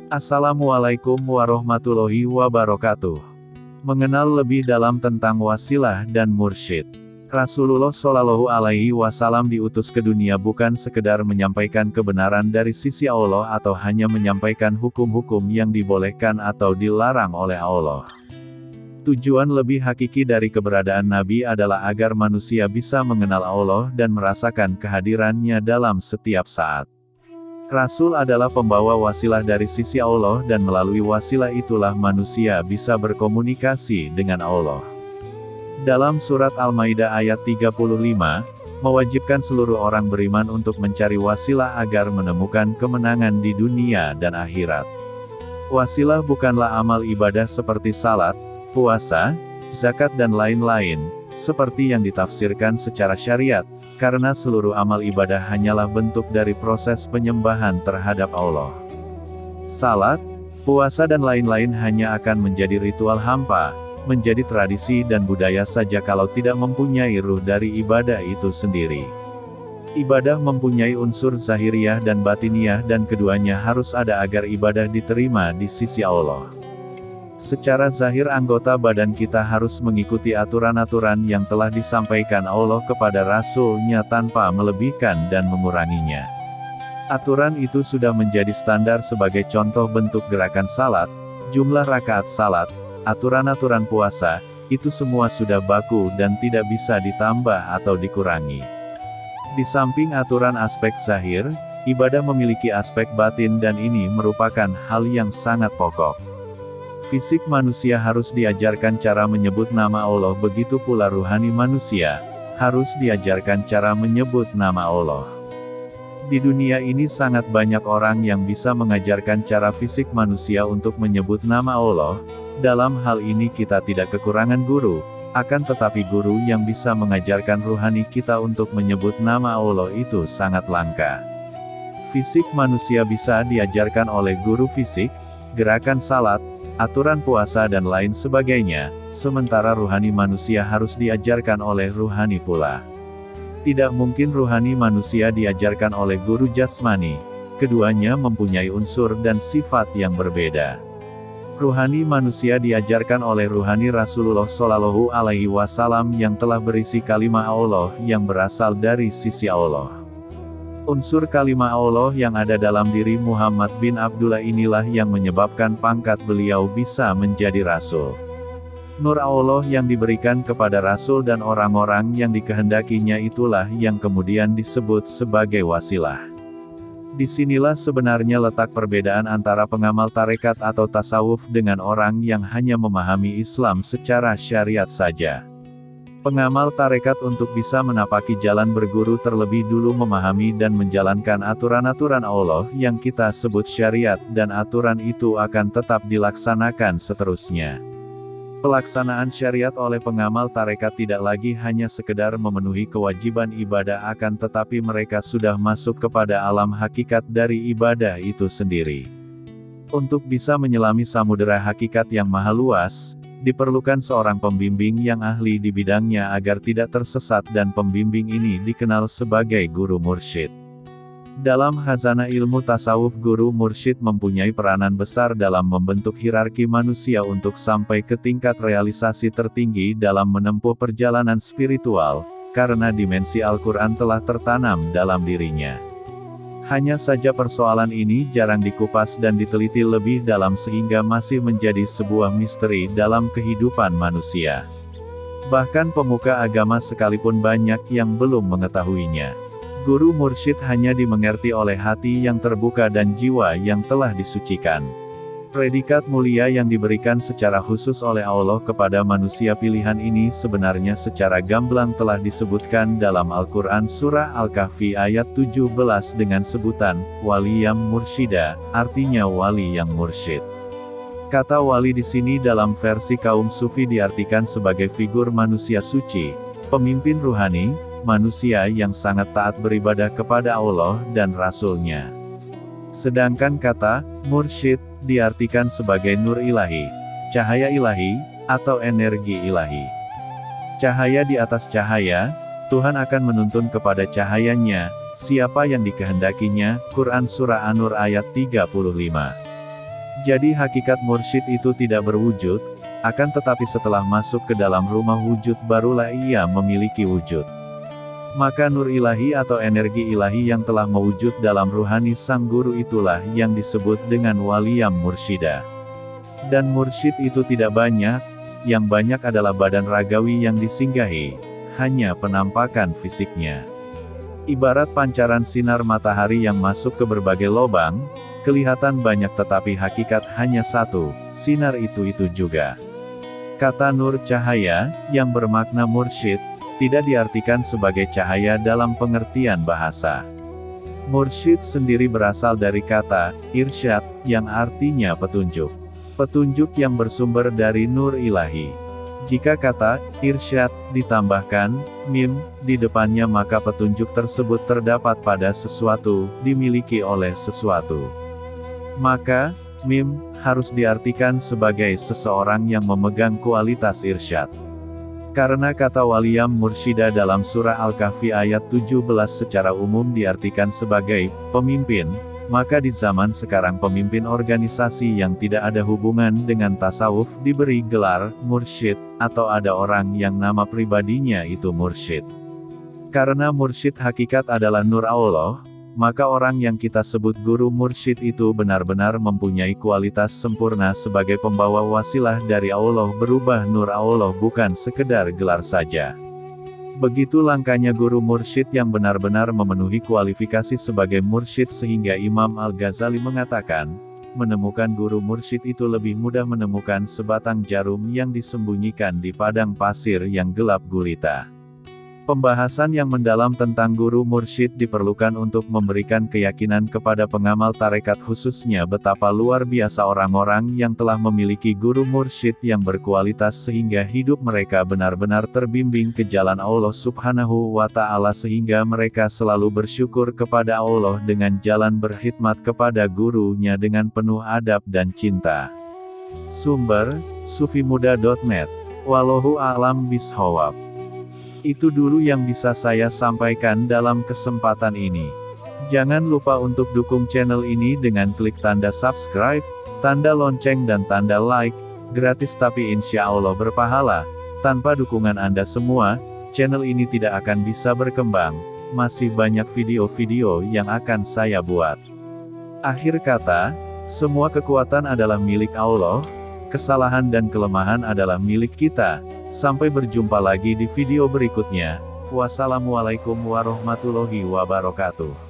Assalamualaikum warahmatullahi wabarakatuh. Mengenal lebih dalam tentang wasilah dan mursyid. Rasulullah Shallallahu Alaihi Wasallam diutus ke dunia bukan sekedar menyampaikan kebenaran dari sisi Allah atau hanya menyampaikan hukum-hukum yang dibolehkan atau dilarang oleh Allah. Tujuan lebih hakiki dari keberadaan Nabi adalah agar manusia bisa mengenal Allah dan merasakan kehadirannya dalam setiap saat. Rasul adalah pembawa wasilah dari sisi Allah dan melalui wasilah itulah manusia bisa berkomunikasi dengan Allah. Dalam surat Al-Maidah ayat 35, mewajibkan seluruh orang beriman untuk mencari wasilah agar menemukan kemenangan di dunia dan akhirat. Wasilah bukanlah amal ibadah seperti salat, puasa, zakat dan lain-lain, seperti yang ditafsirkan secara syariat, karena seluruh amal ibadah hanyalah bentuk dari proses penyembahan terhadap Allah. Salat, puasa dan lain-lain hanya akan menjadi ritual hampa, menjadi tradisi dan budaya saja kalau tidak mempunyai ruh dari ibadah itu sendiri. Ibadah mempunyai unsur zahiriyah dan batiniyah dan keduanya harus ada agar ibadah diterima di sisi Allah. Secara zahir anggota badan kita harus mengikuti aturan-aturan yang telah disampaikan Allah kepada Rasul-Nya tanpa melebihkan dan menguranginya. Aturan itu sudah menjadi standar sebagai contoh bentuk gerakan salat, jumlah rakaat salat, aturan-aturan puasa, itu semua sudah baku dan tidak bisa ditambah atau dikurangi. Di samping aturan aspek zahir, ibadah memiliki aspek batin dan ini merupakan hal yang sangat pokok. Fisik manusia harus diajarkan cara menyebut nama Allah, begitu pula ruhani manusia harus diajarkan cara menyebut nama Allah. Di dunia ini sangat banyak orang yang bisa mengajarkan cara fisik manusia untuk menyebut nama Allah. Dalam hal ini kita tidak kekurangan guru, akan tetapi guru yang bisa mengajarkan ruhani kita untuk menyebut nama Allah itu sangat langka. Fisik manusia bisa diajarkan oleh guru fisik, gerakan salat, aturan puasa dan lain sebagainya, sementara ruhani manusia harus diajarkan oleh ruhani pula. Tidak mungkin ruhani manusia diajarkan oleh guru jasmani, keduanya mempunyai unsur dan sifat yang berbeda. Ruhani manusia diajarkan oleh ruhani Rasulullah Shallallahu Alaihi Wasallam yang telah berisi kalimah Allah yang berasal dari sisi Allah. Unsur kalimah Allah yang ada dalam diri Muhammad bin Abdullah inilah yang menyebabkan pangkat beliau bisa menjadi Rasul. Nur Allah yang diberikan kepada Rasul dan orang-orang yang dikehendakinya itulah yang kemudian disebut sebagai wasilah. Disinilah sebenarnya letak perbedaan antara pengamal tarekat atau tasawuf dengan orang yang hanya memahami Islam secara syariat saja. Pengamal tarekat untuk bisa menapaki jalan berguru terlebih dulu memahami dan menjalankan aturan-aturan Allah yang kita sebut syariat dan aturan itu akan tetap dilaksanakan seterusnya. Pelaksanaan syariat oleh pengamal tarekat tidak lagi hanya sekedar memenuhi kewajiban ibadah akan tetapi mereka sudah masuk kepada alam hakikat dari ibadah itu sendiri. Untuk bisa menyelami samudera hakikat yang maha luas, diperlukan seorang pembimbing yang ahli di bidangnya agar tidak tersesat dan pembimbing ini dikenal sebagai guru mursyid. Dalam khazanah ilmu tasawuf guru mursyid mempunyai peranan besar dalam membentuk hierarki manusia untuk sampai ke tingkat realisasi tertinggi dalam menempuh perjalanan spiritual, karena dimensi Al-Quran telah tertanam dalam dirinya. Hanya saja persoalan ini jarang dikupas dan diteliti lebih dalam sehingga masih menjadi sebuah misteri dalam kehidupan manusia. Bahkan pemuka agama sekalipun banyak yang belum mengetahuinya. Guru mursyid hanya dimengerti oleh hati yang terbuka dan jiwa yang telah disucikan. Predikat mulia yang diberikan secara khusus oleh Allah kepada manusia pilihan ini sebenarnya secara gamblang telah disebutkan dalam Al-Quran Surah Al-Kahfi ayat 17 dengan sebutan, wali yang mursyida, artinya wali yang mursyid. Kata wali di sini dalam versi kaum sufi diartikan sebagai figur manusia suci, pemimpin ruhani, manusia yang sangat taat beribadah kepada Allah dan Rasul-Nya. Sedangkan kata mursyid diartikan sebagai nur ilahi, cahaya ilahi, atau energi ilahi. Cahaya di atas cahaya, Tuhan akan menuntun kepada cahayanya, siapa yang dikehendakinya, Quran Surah An-Nur ayat 35. Jadi hakikat mursyid itu tidak berwujud, akan tetapi setelah masuk ke dalam rumah wujud barulah ia memiliki wujud. Maka nur ilahi atau energi ilahi yang telah mewujud dalam ruhani sang guru itulah yang disebut dengan waliyam mursyida. Dan mursyid itu tidak banyak, yang banyak adalah badan ragawi yang disinggahi, hanya penampakan fisiknya. Ibarat pancaran sinar matahari yang masuk ke berbagai lubang, kelihatan banyak tetapi hakikat hanya satu, sinar itu juga. Kata nur cahaya, yang bermakna mursyid, tidak diartikan sebagai cahaya dalam pengertian bahasa. Mursyid sendiri berasal dari kata, irsyad, yang artinya petunjuk. Petunjuk yang bersumber dari nur ilahi. Jika kata, irsyad, ditambahkan, mim, di depannya maka petunjuk tersebut terdapat pada sesuatu, dimiliki oleh sesuatu. Maka, mim, harus diartikan sebagai seseorang yang memegang kualitas irsyad. Karena kata waliyam mursyida dalam surah Al-Kahfi ayat 17 secara umum diartikan sebagai pemimpin, maka di zaman sekarang pemimpin organisasi yang tidak ada hubungan dengan tasawuf diberi gelar mursyid, atau ada orang yang nama pribadinya itu mursyid. Karena mursyid hakikat adalah nur Allah, maka orang yang kita sebut guru mursyid itu benar-benar mempunyai kualitas sempurna sebagai pembawa wasilah dari Allah berubah nur Allah bukan sekedar gelar saja. Begitu langkahnya guru mursyid yang benar-benar memenuhi kualifikasi sebagai mursyid sehingga Imam Al-Ghazali mengatakan, menemukan guru mursyid itu lebih mudah menemukan sebatang jarum yang disembunyikan di padang pasir yang gelap gulita. Pembahasan yang mendalam tentang guru mursyid diperlukan untuk memberikan keyakinan kepada pengamal tarekat khususnya betapa luar biasa orang-orang yang telah memiliki guru mursyid yang berkualitas sehingga hidup mereka benar-benar terbimbing ke jalan Allah Subhanahu wa Ta'ala sehingga mereka selalu bersyukur kepada Allah dengan jalan berkhidmat kepada gurunya dengan penuh adab dan cinta. Sumber, sufimuda.net. Wallahu a'lam bishawab. Itu dulu yang bisa saya sampaikan dalam kesempatan ini. Jangan lupa untuk dukung channel ini dengan klik tanda subscribe, tanda lonceng dan tanda like, gratis tapi insya Allah berpahala. Tanpa dukungan Anda semua, channel ini tidak akan bisa berkembang. Masih banyak video-video yang akan saya buat. Akhir kata, semua kekuatan adalah milik Allah. Kesalahan dan kelemahan adalah milik kita. Sampai berjumpa lagi di video berikutnya. Wassalamualaikum warahmatullahi wabarakatuh.